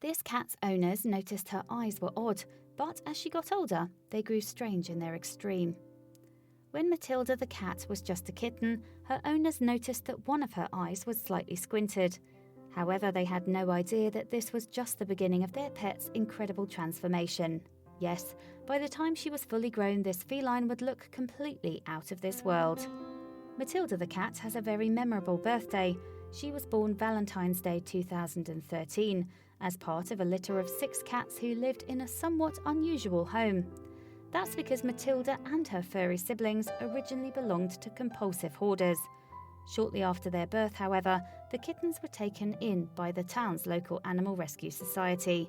This cat's owners noticed her eyes were odd, but as she got older, they grew strange in their extreme. When Matilda the cat was just a kitten, her owners noticed that one of her eyes was slightly squinted. However, they had no idea that this was just the beginning of their pet's incredible transformation. Yes, by the time she was fully grown, this feline would look completely out of this world. Matilda the cat has a very memorable birthday. She was born Valentine's Day 2013 as part of a litter of 6 cats who lived in a somewhat unusual home. That's because Matilda and her furry siblings originally belonged to compulsive hoarders. Shortly after their birth, however, the kittens were taken in by the town's local animal rescue society.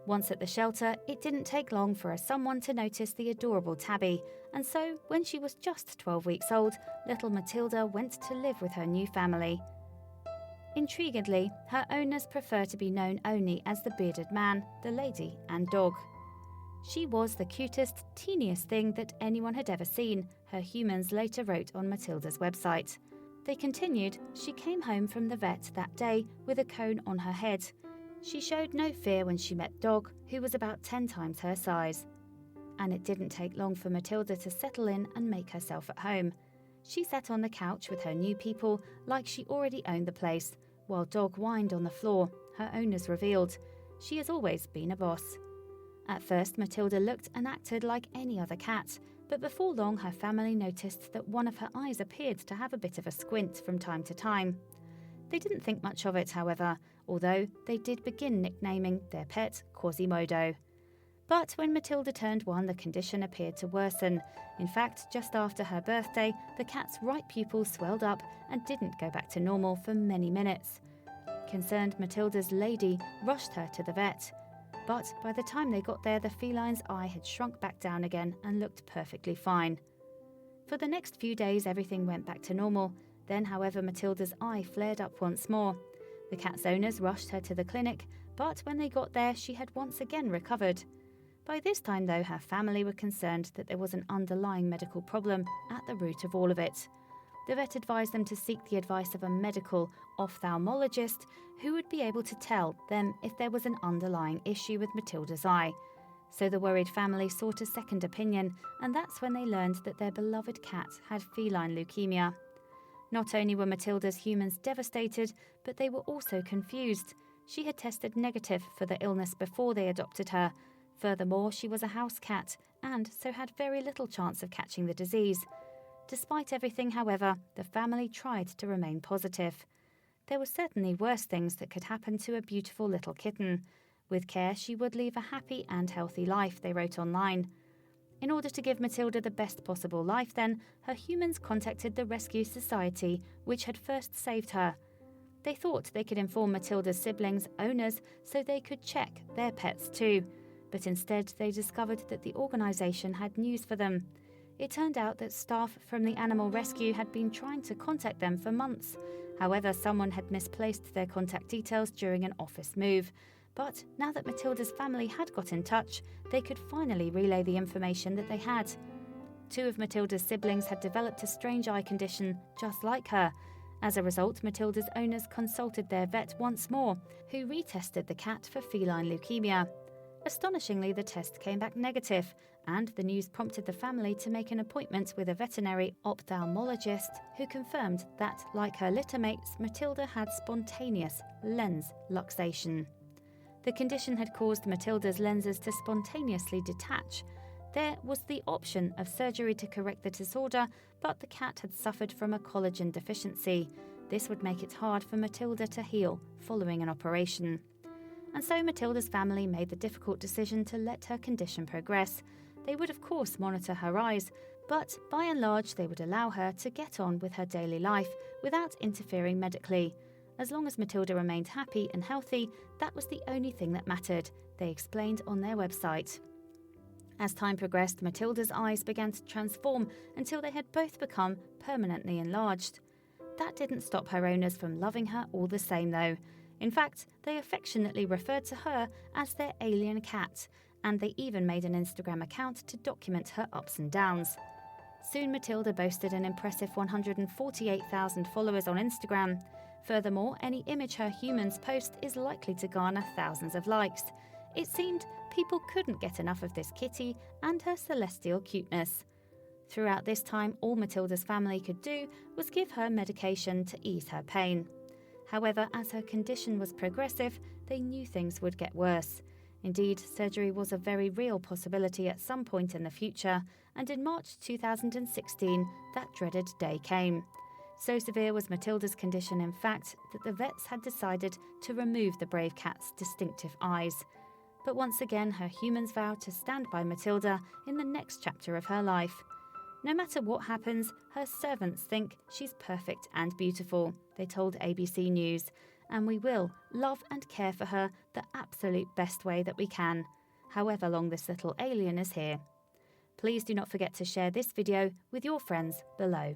Once at the shelter, it didn't take long for someone to notice the adorable tabby, and so when she was just 12 weeks old, little Matilda went to live with her new family. Intriguingly, her owners prefer to be known only as the bearded man, the lady, and dog. She was the cutest, teeniest thing that anyone had ever seen, her humans later wrote on Matilda's website. They continued, she came home from the vet that day with a cone on her head. She showed no fear when she met Dog, who was about 10 times her size. And it didn't take long for Matilda to settle in and make herself at home. She sat on the couch with her new people like she already owned the place, while Dog whined on the floor, her owners revealed. She has always been a boss. At first, Matilda looked and acted like any other cat, but before long her family noticed that one of her eyes appeared to have a bit of a squint from time to time. They didn't think much of it, however, although they did begin nicknaming their pet Quasimodo. But when Matilda turned 1, the condition appeared to worsen. In fact, just after her birthday, the cat's right pupil swelled up and didn't go back to normal for many minutes. Concerned, Matilda's lady rushed her to the vet. But by the time they got there, the feline's eye had shrunk back down again and looked perfectly fine. For the next few days, everything went back to normal. Then, however, Matilda's eye flared up once more. The cat's owners rushed her to the clinic, but when they got there, she had once again recovered. By this time, though, her family were concerned that there was an underlying medical problem at the root of all of it. The vet advised them to seek the advice of a medical ophthalmologist who would be able to tell them if there was an underlying issue with Matilda's eye. So the worried family sought a second opinion, and that's when they learned that their beloved cat had feline leukemia. Not only were Matilda's humans devastated, but they were also confused. She had tested negative for the illness before they adopted her. Furthermore, she was a house cat, and so had very little chance of catching the disease. Despite everything, however, the family tried to remain positive. There were certainly worse things that could happen to a beautiful little kitten. With care, she would lead a happy and healthy life, they wrote online. In order to give Matilda the best possible life then, her humans contacted the Rescue Society, which had first saved her. They thought they could inform Matilda's siblings' owners so they could check their pets too. But instead, they discovered that the organisation had news for them. It turned out that staff from the animal rescue had been trying to contact them for months. However, someone had misplaced their contact details during an office move. But now that Matilda's family had got in touch, they could finally relay the information that they had. 2 of Matilda's siblings had developed a strange eye condition just like her. As a result, Matilda's owners consulted their vet once more, who retested the cat for feline leukemia. Astonishingly, the test came back negative, and the news prompted the family to make an appointment with a veterinary ophthalmologist who confirmed that, like her litter mates, Matilda had spontaneous lens luxation. The condition had caused Matilda's lenses to spontaneously detach. There was the option of surgery to correct the disorder, but the cat had suffered from a collagen deficiency. This would make it hard for Matilda to heal following an operation. And so Matilda's family made the difficult decision to let her condition progress. They would of course monitor her eyes, but by and large they would allow her to get on with her daily life without interfering medically. As long as Matilda remained happy and healthy, that was the only thing that mattered, they explained on their website. As time progressed, Matilda's eyes began to transform until they had both become permanently enlarged. That didn't stop her owners from loving her all the same though. In fact, they affectionately referred to her as their Alian cat, and they even made an Instagram account to document her ups and downs. Soon Matilda boasted an impressive 148,000 followers on Instagram. Furthermore, any image her humans post is likely to garner thousands of likes. It seemed people couldn't get enough of this kitty and her celestial cuteness. Throughout this time, all Matilda's family could do was give her medication to ease her pain. However, as her condition was progressive, they knew things would get worse. Indeed, surgery was a very real possibility at some point in the future, and in March 2016, that dreaded day came. So severe was Matilda's condition, in fact, that the vets had decided to remove the brave cat's distinctive eyes. But once again, her humans vow to stand by Matilda in the next chapter of her life. No matter what happens, her servants think she's perfect and beautiful, they told ABC News, and we will love and care for her the absolute best way that we can, however long this little alien is here. Please do not forget to share this video with your friends below.